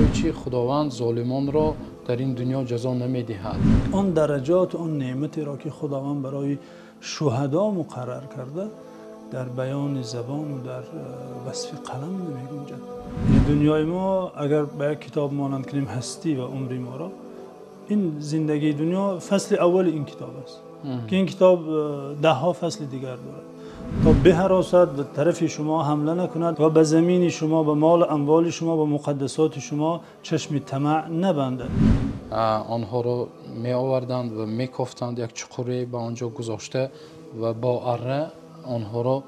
برای چی خداوند ظالمان را در این دنیا جزا نمیدهد؟ آن درجات و آن نعمتی را که خداوند برای شهدا مقرر کرده در بیان زبان و در وصف قلم نمی‌گنجد. دنیای ما اگر به یک کتاب مانند کنیم هستی و عمر ما را، این زندگی دنیا فصل اول این کتاب است که این کتاب 10 فصل دیگر دارد تا بهراسد به طرف شما حمله نکند و به زمین شما، به مال اموال شما، به مقدسات شما چشم طمع نبندد. آنها را می آوردند و می کفتند، یک چقوری به آنجا گذاشته و با اره آنها را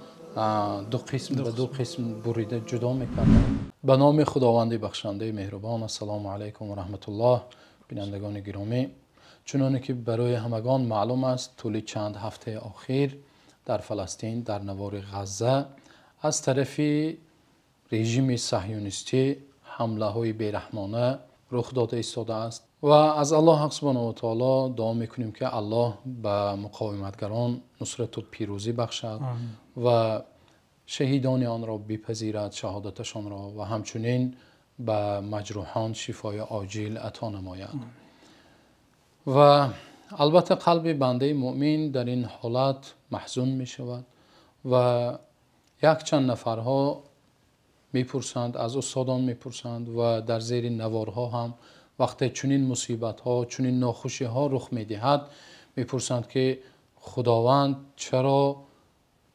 دو قسم بریده جدا میکردند. به نام خداوند بخشنده مهربان. السلام علیکم و رحمت الله. بینندگان گرامی، چنانه که برای همگان معلوم است، طول چند هفته اخیر در فلسطین، در نوار غزه، از طرف رژیم صهیونیستی حمله های بیرحمانه رخ داده ایستاده است و از الله سبحانه و تعالی دعا میکنیم که الله به مقاومتگران نصرت و پیروزی بخشد و شهیدان آن را بپذیرد، شهادتشان را، و همچنین به مجروحان شفای عاجل عطا نماید. و البته قلب بنده مؤمن در این حالت محزون می شود و یک چند نفرها میپرسند، از استادان میپرسند و در زیر نوارها هم وقتی چنین مصیبت ها، چنین ناخوشی ها رخ میدهد، میپرسند که خداوند چرا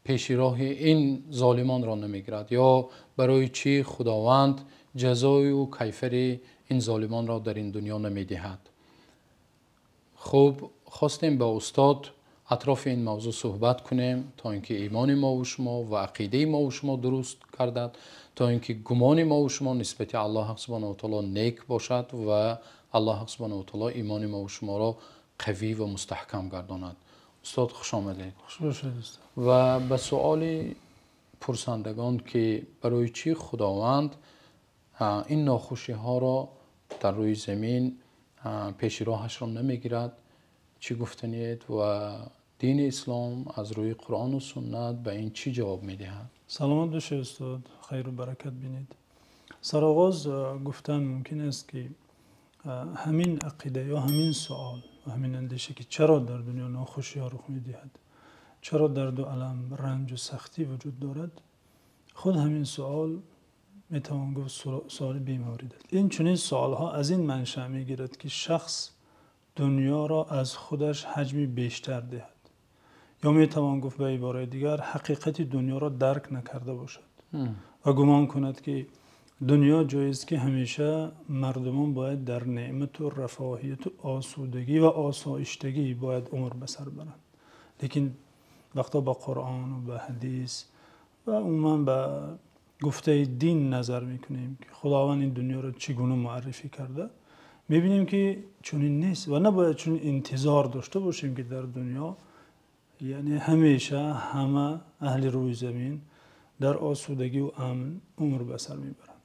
پیش راه این ظالمان را نمیگیرد، یا برای چی خداوند جزای و کیفر این ظالمان را در این دنیا نمیدهد. خب خواستیم با استاد اطراف این موضوع صحبت کنیم تا اینکه ایمان ما و شما و عقیده ما و شما درست گردد، تا اینکه گمان ما و شما نسبت الله سبحانه و تعالی نیک باشد و الله سبحانه و تعالی ایمان ما و شما را قوی و مستحکم گرداند. استاد خوش آمدید. و به سؤال پرسندگان که برای چی خداوند این ناخوشی ها را در روی زمین پیش راهش را نمیگیرد، چی گفتنید و دین اسلام از روی قرآن و سنت به این چی جواب میدهد؟ سلامت باشه استاد، خیر و برکت بینید. سرآغاز گفتن ممکن است که همین عقیده یا همین سوال و همین اندیشه که چرا در دنیا ناخوشی ها رخ میدهد، چرا درد و الم، رنج و سختی وجود دارد، خود همین سوال میتوان گفت سوال بیماری دارد. این چنین سوال ها از این منشأ میگیرد که شخص دنیا را از خودش حجمی بیشتر دهد، یا میتوان گفت به عبارت دیگر حقیقت دنیا را درک نکرده باشد و گمان کند که دنیا جایی است که همیشه مردمان باید در نعمت و رفاهیت و آسودگی و آسایشتگی باید عمر بسر برند. لیکن وقتا با قرآن و به حدیث و عموما به گفته دین نظر میکنیم که خداوند این دنیا را چگونه معرفی کرده، میبینیم که چنین نیست و نباید چون انتظار داشته باشیم که در دنیا یعنی همیشه همه اهل روی زمین در آسودگی و امن عمر بسر میبرند.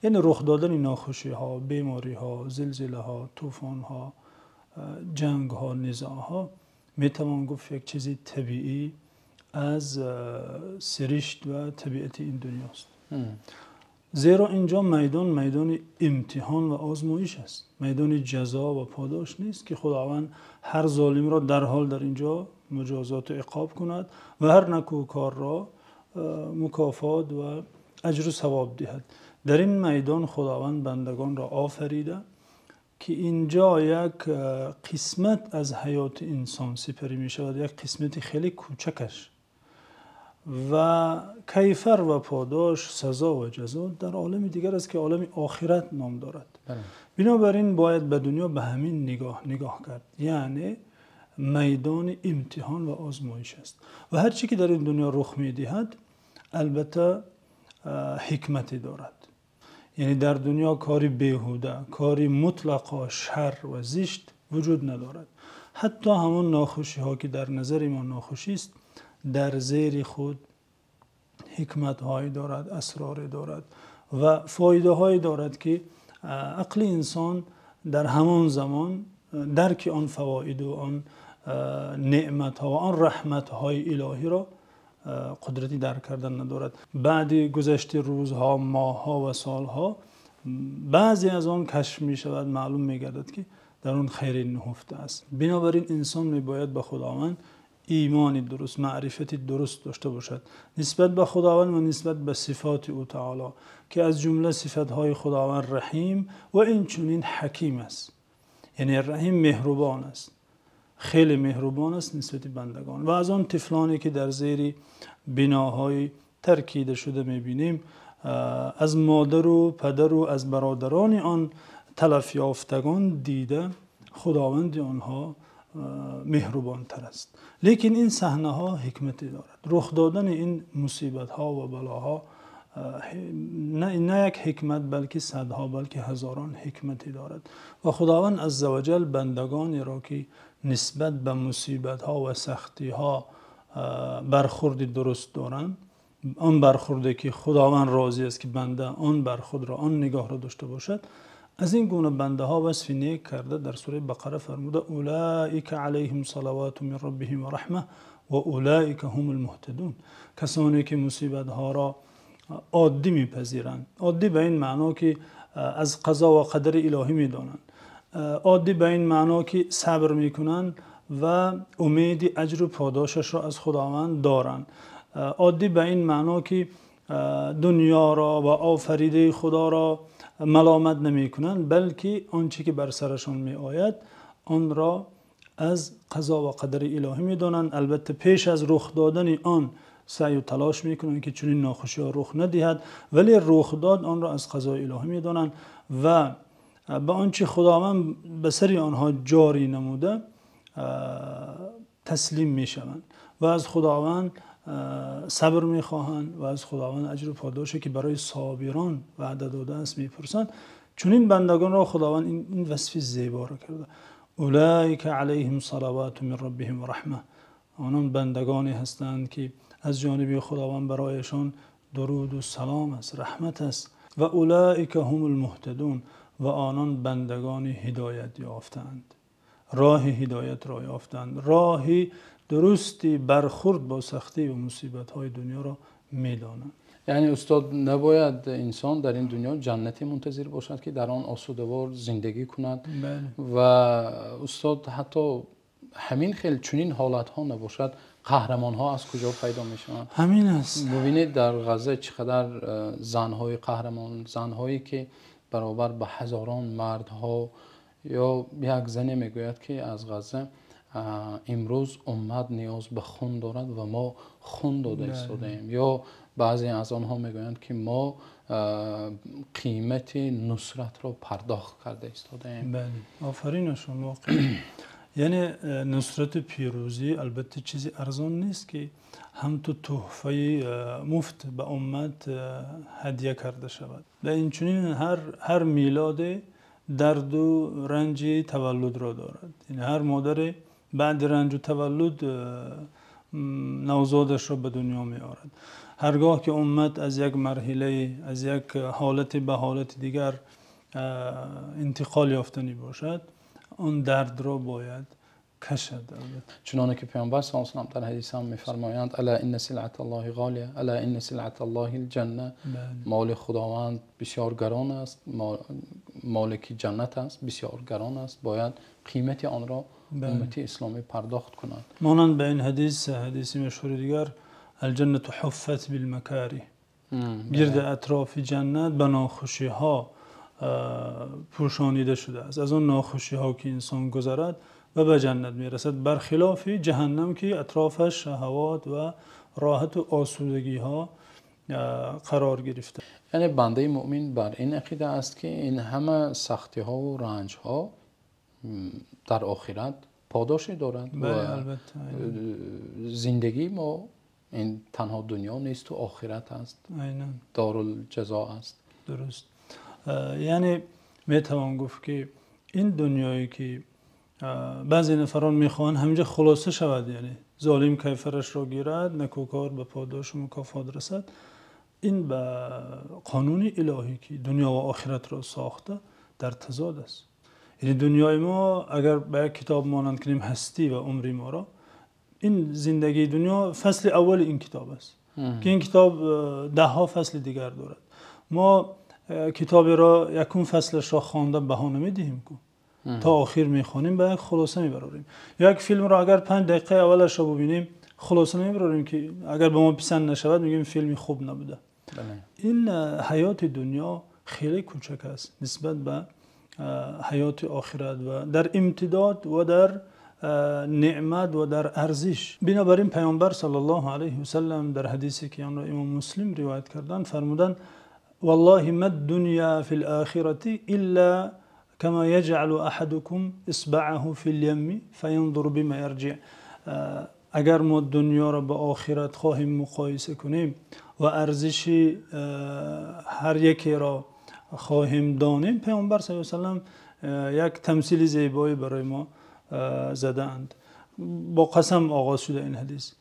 یعنی رخ دادن ناخوشی ها، بیماری ها، زلزله ها، طوفان ها، جنگ ها، نزاع ها میتوان گفت یک چیزی طبیعی از سرشت و طبیعت این دنیاست. زیرا اینجا میدان امتحان و آزمایش است، میدان جزا و پاداش نیست که خداوند هر ظالم را در حال در اینجا مجازات و عقاب کند و هر نکوکار را مکافات و اجر و ثواب دهد. در این میدان خداوند بندگان را آفریده که اینجا یک قسمت از حیات انسان سپری می شود، یک قسمت خیلی کوچکش، و کیفر و پاداش، سزا و جزا در عالم دیگر است که عالم آخرت نام دارد. بنابراین باید به دنیا به همین نگاه کرد، یعنی میدان امتحان و آزمایش است و هر چی که در این دنیا رخ میدهد البته حکمتی دارد. یعنی در دنیا کاری بیهوده، کاری مطلقا شر و زشت وجود ندارد. حتی همون ناخوشی ها که در نظر ما ناخوشی است در زیر خود حکمت هایی دارد، اسرار دارد و فایده هایی دارد که عقل انسان در همان زمان درک آن فواید و آن نعمت ها و آن رحمت های الهی را قدرتی درک کردن ندارد. بعد گذشت روزها، ماهها و سالها بعضی از آن کشف می شود، معلوم می گردد که در آن خیر نهفته است. بنابراین انسان می باید به خداوند ایمانی درست، معرفتی درست داشته باشد نسبت به خداوند و نسبت به صفات او تعالی، که از جمله صفاتهای خداوند رحیم و این چنین حکیم است. یعنی رحیم مهربان است، خیلی مهربان است نسبت بندگان. و از آن طفلانی که در زیر بناهای ترکیده شده میبینیم، از مادر و پدر و از برادران آن تلف یافتگان دیده خداوند آنها مهربان تر است. لیکن این صحنه ها حکمتی دارد. رخ دادن این مصیبت ها و بلاها نه یک حکمت بلکه صدها بلکه هزاران حکمتی دارد. و خداوند عزوجل بندگانی را که نسبت به مصیبت ها و سختی ها برخورد درست دارند، آن برخوردی که خداوند راضی است که بنده آن برخورد را، آن نگاه را داشته باشد، از این گونه بنده ها وصف نیک کرده. در سوره بقره فرموده اولئک علیهم صلوات من ربهم و رحمه و اولئک هم المهتدون. کسانی که مصیبت ها را عادی میپذیرند، عادی به این معنا که از قضا و قدر الهی میدانند، عادی به این معنا که صبر میکنند و امید اجر و پاداشش را از خداوند دارند، عادی به این معنا که دنیا را و آفریده خدا را ملامت نمی کنند، بلکه آنچه که بر سرشان می آید آن را از قضا و قدر الهی می دانند. البته پیش از رخ دادن آن سعی و تلاش می کنند که چنین ناخوشی ها رخ ندهد، ولی رخ داد آن را از قضا الهی می دانند و به آنچه خداوند به سر آنها جاری نموده تسلیم می شوند و از خداوند صبر میخواهند و از خداوند اجر و پاداشی که برای صابران وعده داده است میپرسند. چون این بندگان را خداوند این وصف زیبا را کرده، اولئک علیهم صلوات من ربهم و رحمه. آنان بندگانی هستند که از جانب خداوند برایشان درود و سلام است، رحمت است. و اولئک هم المهتدون، و آنان بندگان هدایت یافتند، راه هدایت را یافتند، راهی درستی برخورد با سختی و مصیبت های دنیا را میدانند. یعنی استاد نباید انسان در این دنیا جنتی منتظر باشد که در آن آسوده‌وار زندگی کند. و استاد حتی همین خیلی چنین حالت ها نباشد، قهرمان ها از کجا پیدا می شوند؟ همین است. ببینید در غزه چقدر زنهای قهرمان، زنهایی که برابر به هزاران مردها، یا یک زنی میگوید که از غزه امروز امت نیاز به خون دارد و ما خون داده ایستادیم، یا بعضی از آنها میگویند که ما قیمت نصرت را پرداخت کرده ایستادیم. بله، آفرین شما. یعنی نصرت پیروزی البته چیزی ارزان نیست که هم تو تحفه مفت به امت هدیه کرده شود. و این چنین هر میلاد درد و رنج تولد را دارد. یعنی هر مادر بعد رنج و تولد نوزادش را به دنیا می آورد. هرگاه که امت از یک مرحله، از یک حالت به حالت دیگر انتقال یافتنی باشد، آن درد را باید کشد. چنانه که پیامبر صلی الله علیه و آله در حدیث هم می‌فرمایند الا ان سلعة الله غالیه الا ان سلعة الله الجنه. مال خداوند بسیار گران است، مالک جنت است، بسیار گران است، باید قیمت آن را امت اسلامی پرداخت کنند. مانند به این حدیث مشهور دیگر، الجنه حفت بالمکاره، گرد اطراف جنت به ناخوشی ها پوشانیده شده است. از آن ناخوشی ها که انسان گذرد و به جنت میرسد، برخلاف جهنم که اطرافش شهوات و راحت و آسودگی ها قرار گرفته. یعنی بنده مؤمن بر این عقیده است که این همه سختی ها و رنج ها در آخرت پاداشی دارد و زندگی ما این تنها دنیا نیست و آخرت است، دارالجزا است. درست. یعنی میتوان گفت که این دنیایی که بعضی نفران میخوان همینجا خلاصه شود، یعنی ظالم کیفرش را گیرد، نکوکار به پاداش و مکافات رسد، این به قانون الهی که دنیا و آخرت را ساخته در تضاد است. یعنی دنیای ما اگر به یک کتاب مانند کنیم هستی و عمری ما را، این زندگی دنیا فصل اول این کتاب است که این کتاب 10 فصل دیگر دارد. ما کتابی را یکون فصلش را خوانده بها نمیدهیم کو تا آخر میخوانیم به یک خلاصه میبریم. یک فیلم را اگر 5 دقیقه اولش را ببینیم خلاصه نمیبریم که اگر به ما پسند نشود میگیم فیلمی خوب نبوده. این حیات دنیا خیلی کوچک است نسبت به حیات آخرت و در امتداد و در نعمت و در ارزش. بنابراین پیامبر صلی الله علیه و سلم در حدیثی که آن را امام مسلم روایت کردند فرمودند والله ما الدنيا في الآخرة إلا كما يجعل أحدكم إصبعه في اليم فينظر بما يرجع. اگر ما دنیا را با آخرت خواهیم مقایسه کنیم و ارزش هر یکی را خواهیم دانیم، پیامبر صلی الله علیه و سلم یک تمثیل زیبایی برای ما زدند. با قسم آغاز شده این حدیث،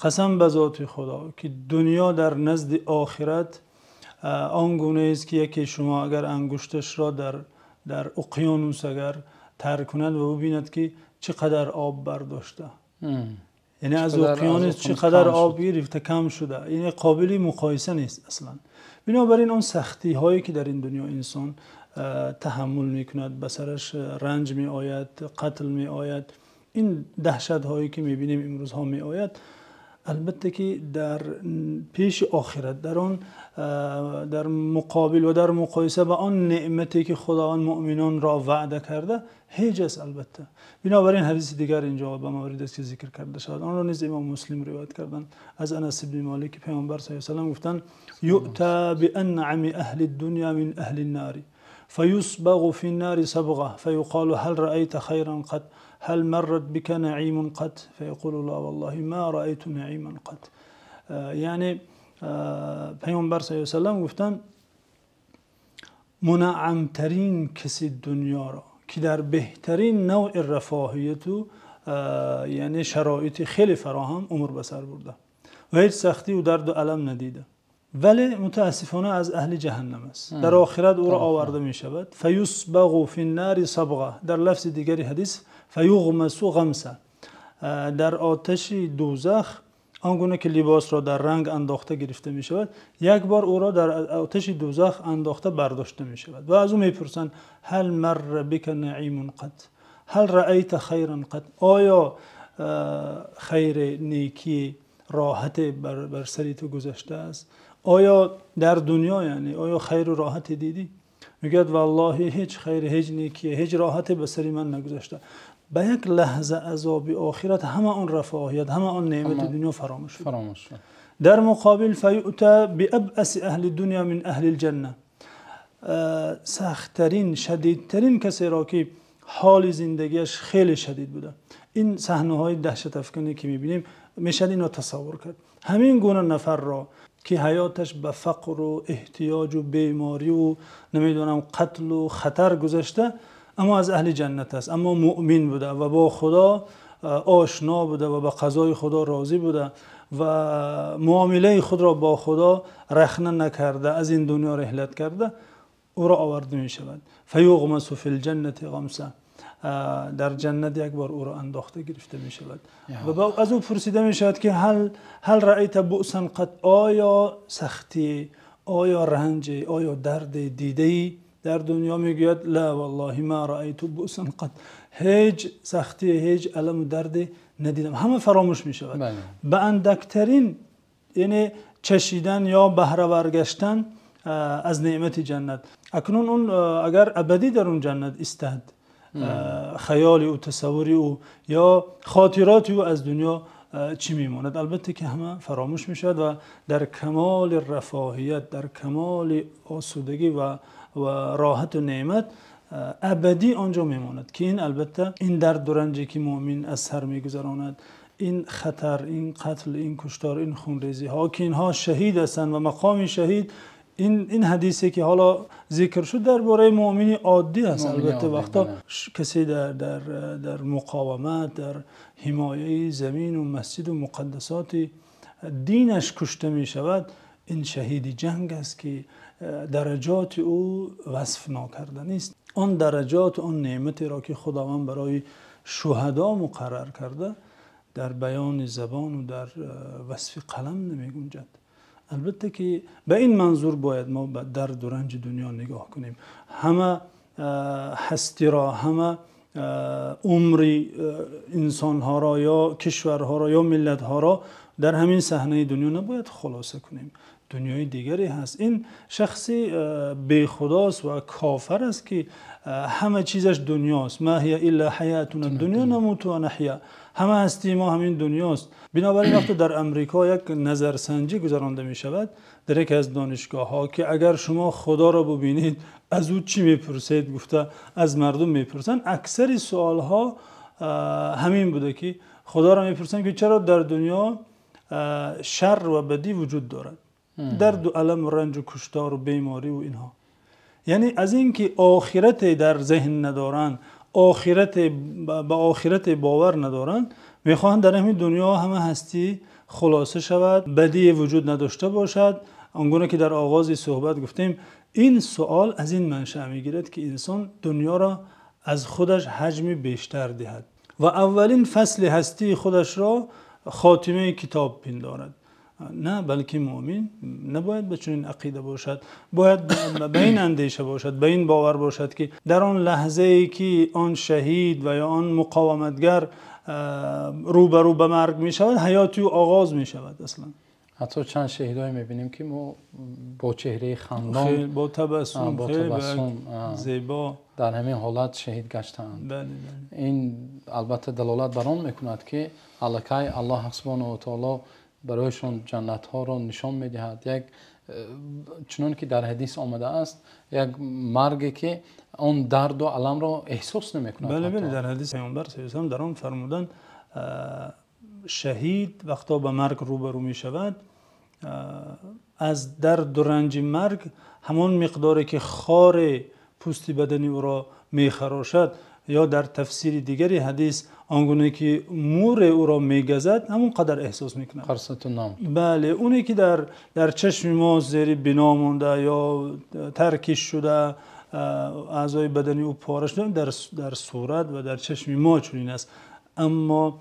قسم به ذات خدا که دنیا در نزد آخرت آنگونه است که یکی شما اگر انگشتش را در اقیانوس اگر تر کند و ببیند که چقدر آب برداشته، یعنی از اقیانوس چقدر آب گرفته کم شده، یعنی قابل مقایسه نیست اصلا. بنابراین اون سختی هایی که در این دنیا انسان تحمل میکند، به سرش رنج می آید، قتل می آید، این دهشت هایی که میبینیم امروز ها می آید، البته که در پیش آخرت در آن در مقابل و در مقایسه با آن نعمتی که خداوند مؤمنان را وعده کرده هیچ است البته. بنابراین حدیث دیگر اینجا به موردی است که ذکر کرده شد، آن را نیز امام مسلم روایت کردند از انس بن مالک پیامبر صلی الله علیه و سلم گفتند یؤتی بانعم اهل الدنیا من اهل النار فیصبغ فی النار صبغه فیقال هل رأیت خیرا قط هل مرت بك نعیم قط فیقول لا والله ما رأیت نعیما قط. یعنی پیامبر صلی الله علیه و سلم گفتند منعم ترین کسی دنیا را که در بهترین نوع رفاهیت و یعنی شرایط خیلی فراهم عمر به سر برده و هیچ سختی و درد و الم ندیده، ولی متاسفانه از اهل جهنم است. در آخرت او را آورده می شود فیصبغ فی النار صبغه، در لفظ دیگری حدیث فیغمس غمسه، در آتش دوزخ آنگونه که لباس را در رنگ انداخته گرفته می شود، یک بار او را در آتش دوزخ انداخته برداشته می شود و از او می پرسند هل مر بک نعیم قط هل رأیت خیرا قط، آیا خیر نیکی راحت بر سری تو گذشته است؟ آیا در دنیا یعنی آیا خیر و راحت دیدی؟ میگه والله هیچ خیر، هیچ نیکی، هیچ راحت به سری من نگذشته. به یک لحظه عذاب آخرت همه آن رفاهیت، همه آن نعمت دنیا فراموش شد. در مقابل فیؤتی بأبأس اهل دنیا من اهل الجنه، سخت‌ترین شدیدترین کسی را که حال زندگیش خیلی شدید بوده، این صحنه های دهشت افکنی که میبینیم میشه اینو تصور کرد. همین گونه نفر را که حیاتش به فقر و احتیاج و بیماری و نمیدونم قتل و خطر گذشته، اما از اهل جنت است، اما مؤمن بوده و با خدا آشنا بوده و به قضای خدا راضی بوده و معامله خود را با خدا رخنه نکرده، از این دنیا رحلت کرده، او را آورده می شود فیغمس فی الجنه غمسه، در جنت یک بار او را انداخته گرفته می شود و از او پرسیده می شود که هل رأیت بؤسا قط، آیا سختی، آیا رنج، آیا درد دیده‌ای در دنیا؟ میگوید لا والله ما رأیت بؤسا قط، هیچ سختی، هیچ الم و درد ندیدم، همه فراموش می شود. به اندکترین یعنی چشیدن یا بهره برگشتن از نعمت جنت. اکنون اون اگر ابدی در اون جنت استاد، خیالی و تصوری او یا خاطراتی او از دنیا چی میماند؟ البته که همه فراموش می شود و در کمال رفاهیت، در کمال آسودگی و راحت و نعمت ابدی آنجا میماند که این البته این درد و رنجی که مؤمن از سر میگذراند، این خطر، این قتل، این کشتار، این خونریزی ها که اینها شهید هستند و مقام شهید، این حدیثی که حالا ذکر شد درباره مؤمن عادی است. البته وقتا کسی در مقاومت، در حمایه زمین و مسجد و مقدسات دینش کشته می شود، این شهید جنگ است که درجات او وصف ناکردنی است. آن درجات، آن نعمتی را که خداوند برای شهدا مقرر کرده در بیان زبان و در وصف قلم نمی گنجد. البته که به این منظور باید ما به درد و رنج دنیا نگاه کنیم. همه هستی را، همه عمری انسان ها را یا کشورها را یا ملت ها را در همین صحنه دنیا نباید خلاصه کنیم. دنیای دیگری هست. این شخصی بی خداست و کافر است که همه چیزش دنیاست. ما هی الا حیاتنا الدنیا نموت و نحیا. همه هستی ما همین دنیاست. بنابراین وقتی در امریکا یک نظرسنجی گذرانده می شود در یک از دانشگاه ها که اگر شما خدا را ببینید از او چی میپرسید، گفته از مردم میپرسن، اکثر سوال ها همین بوده که خدا را میپرسن که چرا در دنیا شر و بدی وجود دارد، درد و الم و رنج و کشتار و بیماری و اینها. یعنی از اینکه آخرت در ذهن ندارن، به آخرت باور ندارن، میخواهند در همین دنیا همه هستی خلاصه شود، بدی وجود نداشته باشد. آنگونه که در آغاز صحبت گفتیم، این سوال از این منشأ میگیرد که انسان دنیا را از خودش حجم بیشتر دهد و اولین فصل هستی خودش را خاتمه کتاب پندارد. نه، بلکه مؤمن نباید به چنین عقیده باشد. باید به این اندیشه باشد، به این باور باشد که در آن لحظه ای که آن شهید و یا آن مقاومتگر روبرو به مرگ می شود، حیات او آغاز می شود. اصلا حتی چند شهیدایی میبینیم که ما با چهره خندان، با تبسم زیبا در همین حالت شهید گشتند. بله. این البته دلالت بر آن میکند که الکی الله سبحانه و تعالی برایشون جنت ها را نشان میدهد. یک چنان که در حدیث آمده است، یک مرگی که آن درد و الم را احساس نمیکند. بله در حدیث پیامبر صلی الله علیه و آله در آن فرمودن شهید وقتا به مرگ روبرو می شود، از درد و رنج مرگ همان مقداری که خار پوست بدنی او را می خراشد، یا در تفسیر دیگری حدیث آنگونه که مور او را می گزد، همون قدر احساس می کند. قرصت النوم. بله، اونی که در چشم ما زیر بنا مونده یا ترکش شده، اعضای بدنی او پاره شده، در صورت و در چشم ما چنین است. اما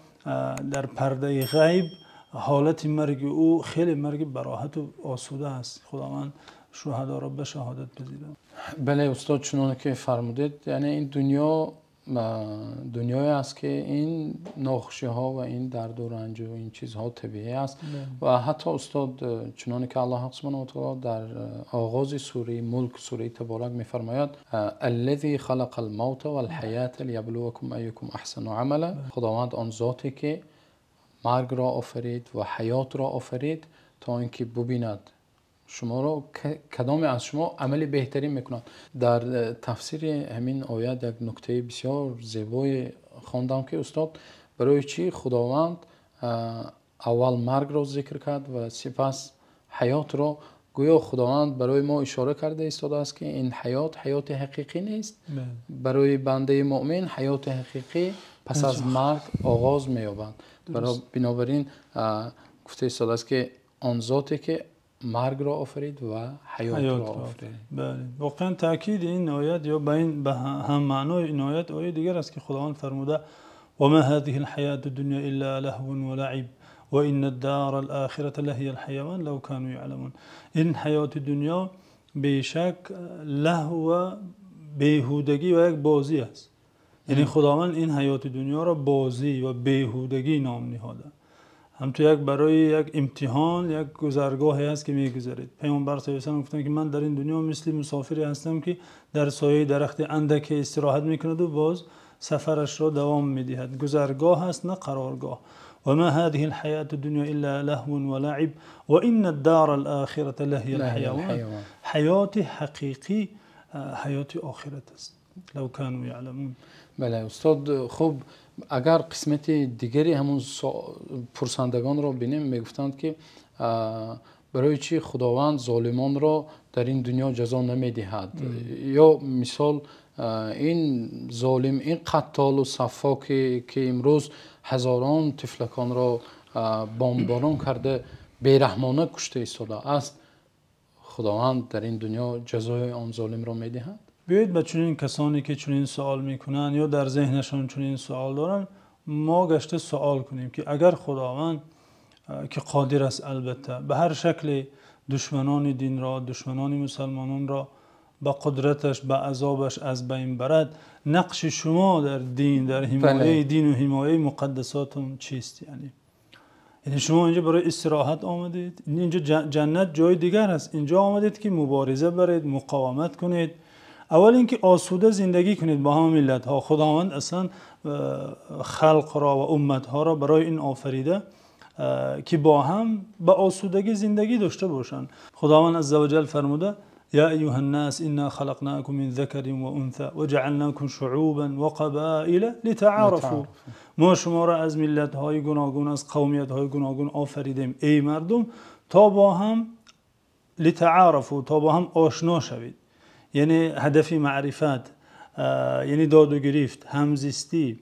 در پرده غیب حالت مرگ او خیلی مرگ براحت و آسوده است. خداوند شهدا را به شهادت بزیده. بله استاد، چنانه که فرمودید، یعنی این دنیایی است که این ناخوشی ها و این درد و رنج و این چیزها طبیعی است. و حتی استاد چنانه که الله سبحانه و تعالی در آغاز سوره ملک، سوره تبارک میفرماید الذی خلق الموت والحیات لیبلوکم ایکم احسن عملا. خداوند آن ذاتی که مرگ را آفرید و حیات را آفرید تا اینکه ببیند شما را کدام از شما عمل بهتری میکنند. در تفسیر همین آیت یک نکته بسیار زیبای خواندم که استاد برای چی خداوند اول مرگ را ذکر کرد و سپس حیات را. گویا خداوند برای ما اشاره کرده ایستاده است که این حیات حقیقی نیست. برای بنده مؤمن حیات حقیقی پس از مرگ آغاز می‌یابد. بنابراین گفته ایستاده است که آن ذاتی که مرگ را آفرید و حیات را آفرید. بله، واقعا تاکید این آیت یا به هم معنای این آیت آیه دیگر است که خداوند فرموده و ما هذه الحیات الدنیا الا لهو و لعب و ان الدار الاخره لهی الحیوان لو كانوا یعلمون. این حیات دنیا بیشک لهو و بیهودگی و یک بازی است. یعنی خداوند این حیات دنیا را بازی و بیهودگی نام نهاده. هم تو برای یک امتحان، یک گذرگاهی است که میگذرید. پیامبر صلی الله علیه و گفتن که من در این دنیا مثل مسافری هستم که در سایه درخت اندک استراحت میکند و باز سفرش را دوام میدهد. گذرگاه است نه قرارگاه. و ما هذه الحیات الدنیا الا لهو و لعب و ان الدار الاخره لهی الحیوان. حیات حقیقی حیات آخرت است. لو كانوا یعلمون. بله استاد، خب اگر قسمت دیگری همون پرسندگان را بینیم، میگفتند که برای چی خداوند ظالمان را در این دنیا جزا نمیدهد؟ یا مثال این ظالم، این قتال و صفاک که امروز هزاران طفلکان را بمباران کرده بیرحمانه کشته ایستاده است، خداوند در این دنیا جزای آن ظالم را میدهد؟ بیایید به چنین کسانی که چنین سوال میکنن یا در ذهنشان چنین سوال دارن ما گشته سوال کنیم که اگر خداوند که قادر است البته به هر شکل دشمنان دین را، دشمنان مسلمانان را با قدرتش، با عذابش از بین برد. نقش شما در دین، در حمایه دین و حمایه مقدساتون چیست؟ یعنی شما اینجا برای استراحت آمدید؟ اینجا جنت جای دیگر است. اینجا آمدید که مبارزه برید، مقاومت کنید. اول اینکه آسوده زندگی کنید با همه ملت ها. خداوند اصلا خلق را و امت ها را برای این آفریده که با هم به آسودگی زندگی داشته باشند. خداوند عزوجل فرموده یا ایها الناس انا خلقناکم من ذکر و انثى وجعلناکم شعوبا و قبائل لتعارفوا. ما شما را از ملت های گوناگون، از قومیت های گوناگون آفریدیم ای مردم تا با هم لتعارفوا، تا با هم آشنا شوید. یعنی هدف معرفت، یعنی داد و گرفت، همزیستی،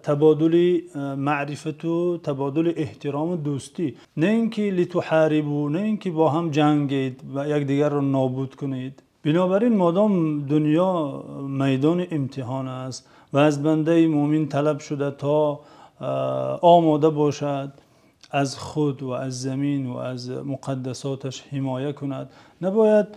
تبادل معرفت و تبادل احترام و دوستی. نه اینکه لتحاربوا، نه اینکه با هم جنگید و یکدیگر را نابود کنید. بنابراین مادام دنیا میدان امتحان است و از بنده مؤمن طلب شده تا آماده باشد از خود و از زمین و از مقدساتش حمایه کند، نباید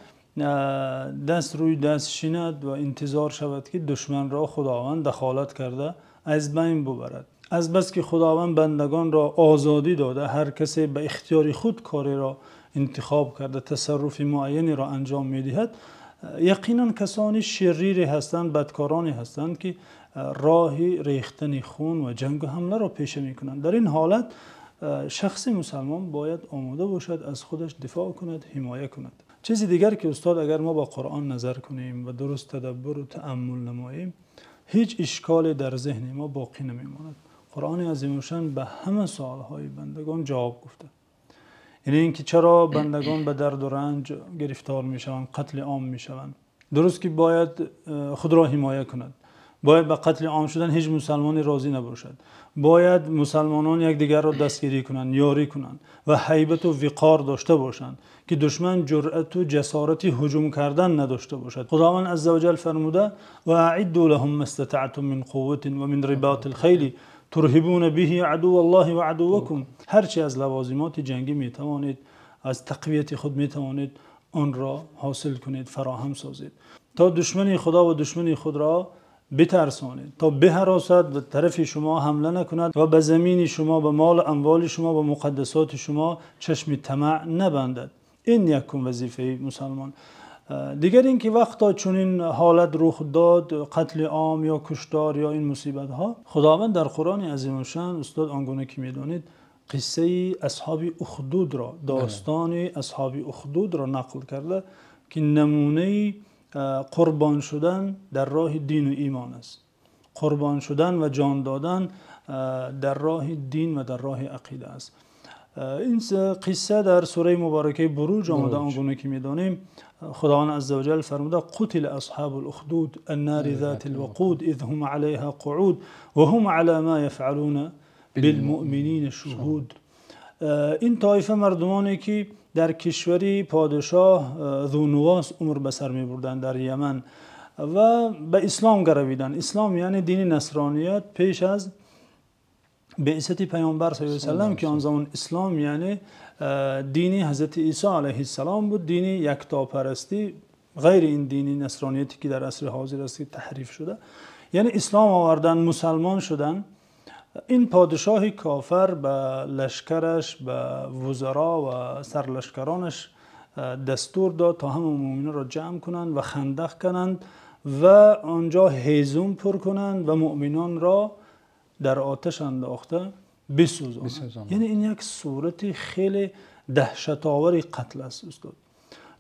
دست روی دست شیند و انتظار شود که دشمن را خداوند دخالت کرده از بین ببرد. از بس که خداوند بندگان را آزادی داده، هر کسی به اختیار خود کاری را انتخاب کرده، تصرف معینی را انجام می‌دهد. یقینا کسانی شریری هستند، بدکارانی هستند که راه ریختن خون و جنگ و حمله را پیشه می‌کنند. در این حالت شخص مسلمان باید آماده باشد از خودش دفاع کند، حمایه کند. چیزی دیگر که استاد اگر ما با قرآن نظر کنیم و درست تدبر و تأمل نماییم، هیچ اشکال در ذهن ما باقی نمیماند. قرآن عظیم‌الشان به همه سوالهای بندگان جواب گفته. یعنی اینکه چرا بندگان به درد و رنج گرفتار میشوند، قتل عام میشوند. درست که باید خود را حمایه کند، باید به قتل عام شدن هیچ مسلمانی راضی نباشد، باید مسلمانان یکدیگر را دستگیری کنند، یاری کنند و هیبت و وقار داشته باشند که دشمن جرأت و جسارت هجوم کردن نداشته باشد. خداوند عزوجل فرموده و اعدوا لهم ما استطعتم من قوة و من رباط الخیل ترهبون به عدو الله و عدوکم. هرچی از لوازمات جنگی میتوانید، از تقویت خود میتوانید آن را حاصل کنید، فراهم سازید تا دشمن خدا و دشمن خود را بترسانید، تا بهراسد به طرف شما حمله نکند و به زمین شما، به مال اموال شما، به مقدسات شما چشم طمع نبندد. این یکم وظیفه مسلمان. دیگر اینکه وقتا چون این حالت رخ داد، قتل عام یا کشتار یا این مصیبت ها، خداوند در قرآن عظیم‌الشان استاد آنگونه که میدانید قصه اصحاب اخدود را، داستان اصحاب اخدود را نقل کرده که نمونه قربان شدن در راه دین و ایمان است. قربان شدن و جان دادن در راه دین و در راه عقیده است. این قصه در سوره مبارکه بروج آمده آنگونه که میدانیم. خداوند عزوجل فرموده قتل اصحاب الاخدود النار ذات الوقود اذ هم علیها قعود و هم علی ما یفعلون بالمؤمنین شهود. این طایفه مردمانی که در کشوری پادشاه ذونواس عمر به سر می بردن در یمن و به اسلام گرویدن. اسلام یعنی دین نصرانیت پیش از بعثت پیامبر صلی الله علیه و سلم که آن زمان اسلام یعنی دین حضرت عیسی علیه السلام بود، دین یکتاپرستی، غیر این دین نصرانیتی که در عصر حاضر است تحریف شده. یعنی اسلام آوردن، مسلمان شدن. این پادشاه کافر به لشکرش، به وزرا و سرلشکرانش دستور داد تا همه مؤمنان را جمع کنند و خندق کنند و آنجا هیزم پر کنند و مؤمنان را در آتش انداخته بسوزانند. یعنی این یک صورت خیلی دهشت‌آور قتل است استاد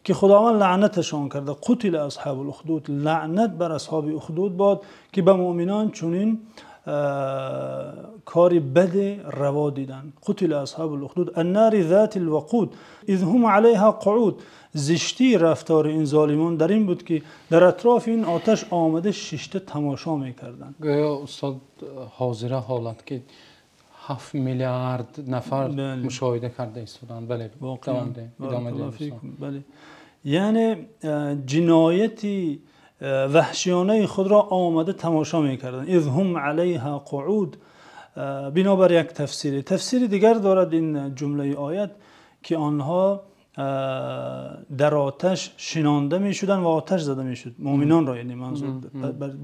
که خداوند لعنتشان کرده. قتل اصحاب الاخدود، لعنت بر اصحاب اخدود باد که به مؤمنان چنین کاری بد روا دیدن. قتل اصحاب الاخدود النار ذات الوقود اذ هم علیها قعود. زشتی رفتار این ظالمان در این بود که در اطراف این آتش آمده شیشته تماشا میکردن. گویا استاد حاضر حالت که 7 میلیارد نفر مشاهده کرده ایستادن. بله بله. یعنی جنایتی وحشیانه خود را آمده تماشا میکردن. اذ هم علیها قعود. بنابر یک تفسیر دیگر دارد این جمله آیت که آنها در آتش شنانده می شدن و آتش زده می شد. مؤمنان را یعنی منظور.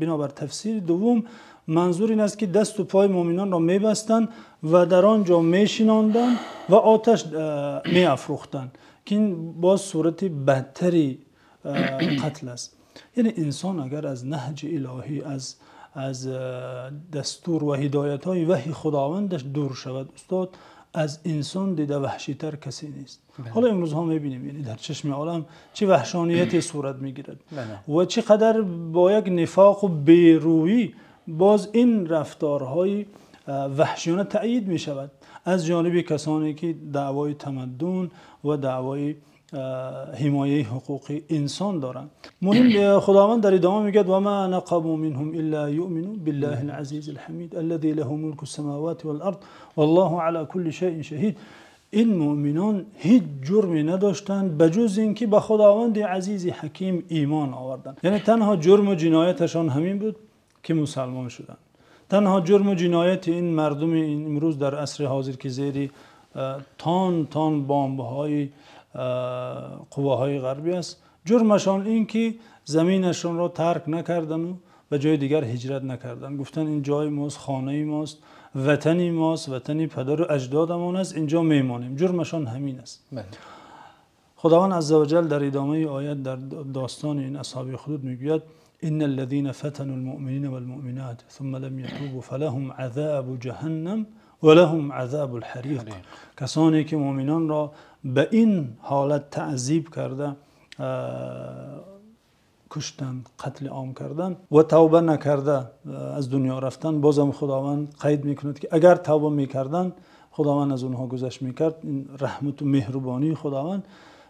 بنابر تفسیر دوم منظور این است که دست و پای مؤمنان را می بستند و در آنجا می شناندند و آتش می افروختند که این باز صورت بدتری قتل است. یعنی انسان اگر از نهج الهی از دستور و هدایت های وحی خداوندش دور شود استاد، از انسان دیده وحشی تر کسی نیست. حالا امروز ها میبینیم یعنی در چشم عالم چه وحشانیتی صورت میگیرد و چقدر با یک نفاق و بیرویی باز این رفتارهای وحشیانه تأیید می شود از جانب کسانی که دعوای تمدن و دعوای حمایه حقوق انسان دارند. مهم خداوند در ادامه میگه و ما نقموا منهم الا یؤمنوا بالله العزیز الحمید الذي له ملك السماوات والارض والله على كل شيء شهید. این مؤمنان هیچ جرمی نداشتند بجز اینکه به خداوند عزیز حکیم ایمان آوردند. یعنی تنها جرم و جنایتشان همین بود که مسلمان شدند. تنها جرم و جنایت این مردم این امروز در عصر حاضر که زیر تان بمب‌های قواهای غربی است، جرمشان این که زمینشان را ترک نکردن و جای دیگر هجرت نکردن. گفتن این جای ماست، خانه ماست، وطنی ماست، وطنی پدر و اجدادمان است، اینجا میمانیم. جرمشان همین است. خداوند عزوجل در ادامه آیت در داستان این اصحاب اخدود میگوید ان الذين فتنوا المؤمنين والمؤمنات ثم لم يتوبوا فلهم عذاب جهنم ولهم عذاب الحریق. کسانی که مؤمنان را به این حالت تعذیب کرده، کشتن، قتل عام کردن و توبه نکرده از دنیا رفتن، بازم خداوند قید میکند که اگر توبه میکردن خداوند از اونها گذشت میکرد. این رحمت و مهربانی خداوند.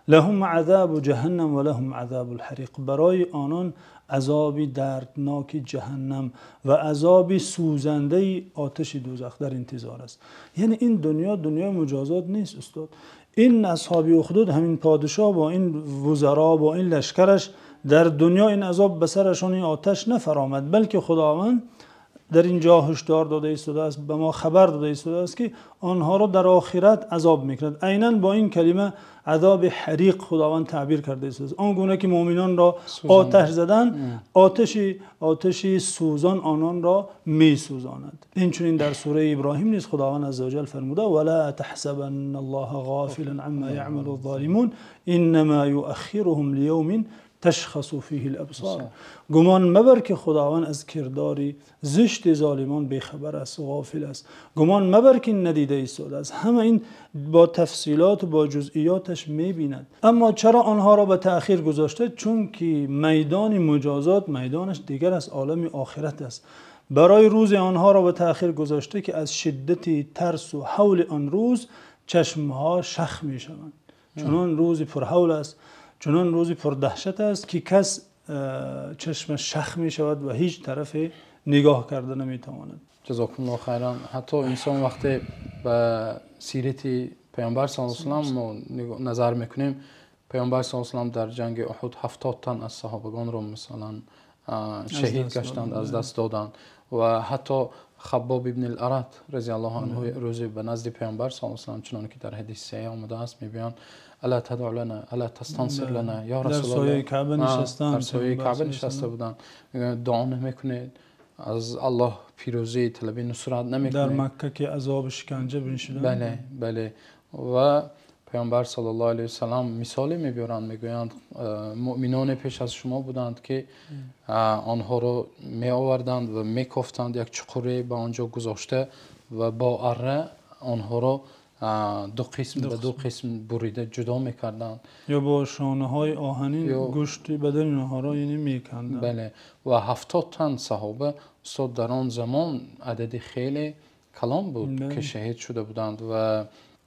لهم عذاب جهنم و لهم عذاب الحریق. برای آنان عذاب دردناک جهنم و عذاب سوزنده آتش دوزخ در انتظار است. یعنی این دنیا دنیای مجازات نیست استاد. این اصحاب اخدود، همین پادشاه با این وزرا با این لشکرش در دنیا این عذاب به سرشان این آتش نفرآمد، بلکه خداوند در اینجا هشدار داده ایستاده است، به ما خبر داده ایستاده است که آنها را در آخرت عذاب میکند. عیناً با این کلمه عذاب حریق خداوند تعبیر کرده است. آنگونه که مؤمنان را آتش زدن، آتشی سوزان آنان را میسوزاند. این چنین در سوره ابراهیم نیست. خداوند عزوجل فرموده ولا تحسبن الله غافلا عما يعمل الظالمون انما يؤخرهم لیوم تشخص فیه الابصار. گمان مبر که خداوند از کرداری زشت ظالمان بیخبر است، غافل است. گمان مبر که ندیده ایستاده است. همه این با تفصیلات و با جزئیاتش میبیند. اما چرا آنها را به تأخیر گذاشته؟ چون که میدان مجازات میدانش دیگر از عالم آخرت است. برای روز آنها را به تأخیر گذاشته که از شدت ترس و حول آن روز چشمها شخ میشوند. چنان روز پرحول است، چنان روزی پر دهشت است که کس چشمش شخ می شود و هیچ طرف نگاه کرده نمی تواند. جزاکم الله خیرا. حتی انسان وقتی به سیرت پیامبر صلی الله علیه و سلم ما نظر میکنیم، پیامبر صلی الله علیه و سلم در جنگ احد 70 تن از صحابگان رو مثلا شهید گشتند، از دست دادند و حتی خباب ابن الارت رضی الله عنه روزی به نزد پیامبر صلی الله علیه و سلم چنانکه که در حدیث صحیح آمده است میگویند الا تدع لنا الا تستنصر لنا یا رسول الله. در سایه کعبه نشسته بودند. دعا نمیکنید، از الله پیروزی طلب نصرت نمیکنید. در مکه که عذاب شکنجه میشدند. بله. و پیامبر صلی الله علیه و سلم مثالی میبرند، میگویند مؤمنان پیش از شما بودند که آنها رو می آوردند و میکفتند، یک چقوری به آنجا گذاشته و با اره آنها رو به دو قسم بریده جدا میکردند، یا با شانه های آهنین گوشت بدن اونها را یعنی میکندند. بله. و 70 تن صحابه استاد در آن زمان عدد خیلی کلان بود که شهید شده بودند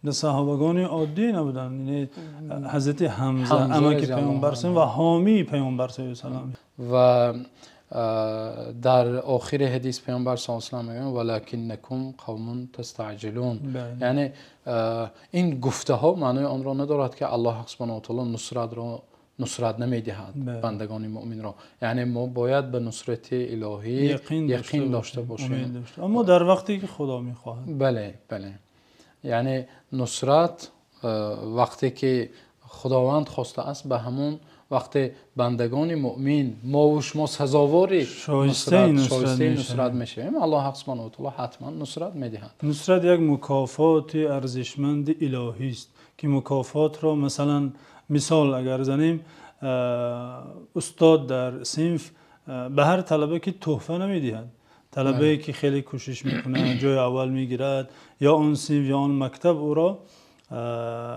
و صحابگان عادی نبودند. یعنی حضرت حمزه امک پیامبر و حامی پیامبر صلی الله علیه و و در آخر حدیث پیامبر صلی الله علیه و سلم میگن ولکنکم قوم تستعجلون. یعنی این گفته ها معنای آن را ندارد که الله سبحانه و تعالی نصرت نمیدهد بندگان مؤمن را. یعنی ما باید به نصرت الهی یقین داشته باشیم، اما در وقتی که خدا میخواهد. بله. یعنی نصرت وقتی که خداوند خواسته است به همون وقتی بندگان مؤمن ما و شما سزاوار شایسته نصرت میشیم، الله حق سبحانه و تعالی حتما نصرت میدهند. نصرت یک مکافات ارزشمند الهی است که مکافات را مثلا مثال اگر زنیم، استاد در صنف به هر طلبه که تحفه نمیدهد. طلبه که خیلی کوشش میکنه جای اول میگیرد، یا آن صنف یا آن مکتب او را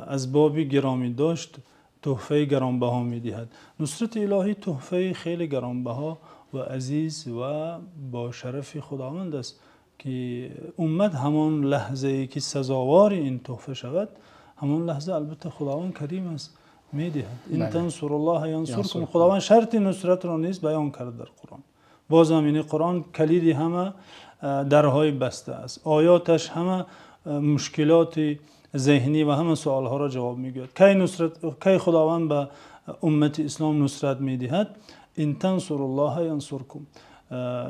از بابی گرامی داشت تحفه گرانبها میدهد. نصرت الهی تحفه خیلی گرانبها و عزیز و با شرف خداوند است که امت همان لحظه ای که سزاوار این تحفه شود، همان لحظه البته خداوند کریم است میدهد. این تنصر الله ینصرکم. خداوند شرط نصرت را نیز بیان کرده در قرآن. باز هم قرآن کلید همه درهای بسته است، آیاتش همه مشکلات ذهنی و همه سوال ها را جواب میگوید. کی خداوند به امت اسلام نصرت میدهد؟ این تنصر الله ینصرکم.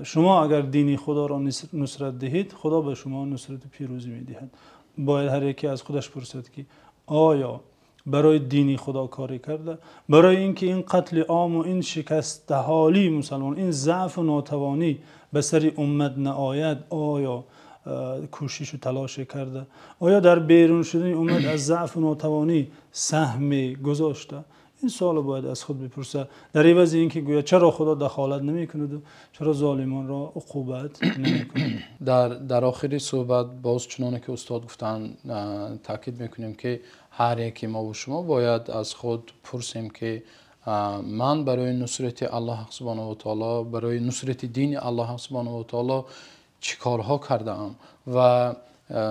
شما اگر دین خدا را نصرت دهید، خدا به شما نصرت پیروزی میدهد. باید هر یکی از خودش پرسد که آیا برای دین خدا کاری کرده؟ برای اینکه این قتل عام و این شکست حالی مسلمان، این ضعف و ناتوانی به سر امت نآید، آیا کوشش و تلاش کرده؟ آیا در بیرون شدن امت از ضعف و ناتوانی سهم گذاشته؟ این سوال باید از خود بپرسه، در عوض اینکه گویا چرا خدا دخالت نمی‌کند و چرا ظالمان را عقوبت نمی‌کند. در آخر صحبت باز چنانه که استاد گفتن تاکید میکنیم که هر یکی ما و شما باید از خود پرسیم که من برای نصرت الله سبحانه و تعالی، برای نصرت دین الله سبحانه و تعالی چی کارها کرده ام. و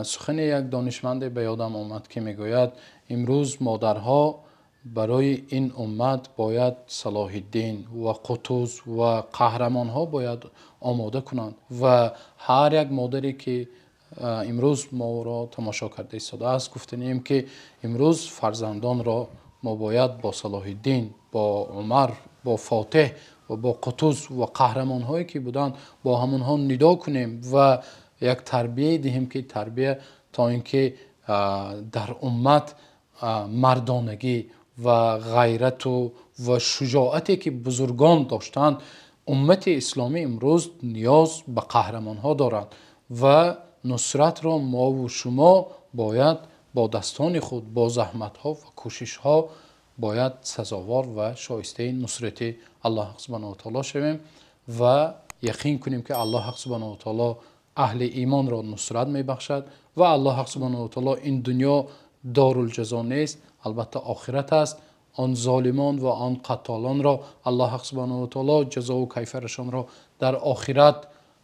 سخن یک دانشمند به یادم آمد که میگوید امروز مادرها برای این امت باید صلاح الدین و قطز و قهرمان ها باید آماده کنند و هر یک مادری که امروز ما را تماشا کرده ایستاده است گفتنیم که امروز فرزندان را ما باید با صلاح الدین، با عمر، با فاتح و با قطز و قهرمان هایی که بودند با همونها ندا کنیم و یک تربیه دهیم که تربیه تا اینکه در امت مردانگی و غیرت و شجاعتی که بزرگان داشتند، امت اسلامی امروز نیاز به قهرمان ها دارند و نصرت را ما و شما باید با دستان خود، با زحمت ها و کوشش ها باید سزاوار و شایسته نصرت الله سبحانه و تعالی شویم و یقین کنیم که الله سبحانه و تعالی اهل ایمان را نصرت می بخشد و الله سبحانه و تعالی این دنیا دارالجزا نیست، البته آخرت است. آن ظالمان و آن قتالان را الله سبحانه و تعالی جزا و کیفرشان را در آخرت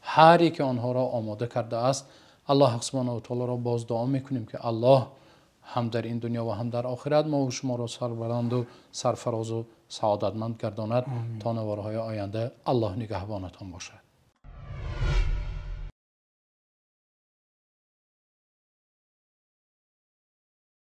هر یک آنها را آماده کرده است. الله سبحانه و تعالی را باز دعا میکنیم که الله هم در این دنیا و هم در آخرت ما و شما را سربلند و سرفراز و سعادتمند گرداند تا نوارهای آینده. الله نگهبانتان باشد.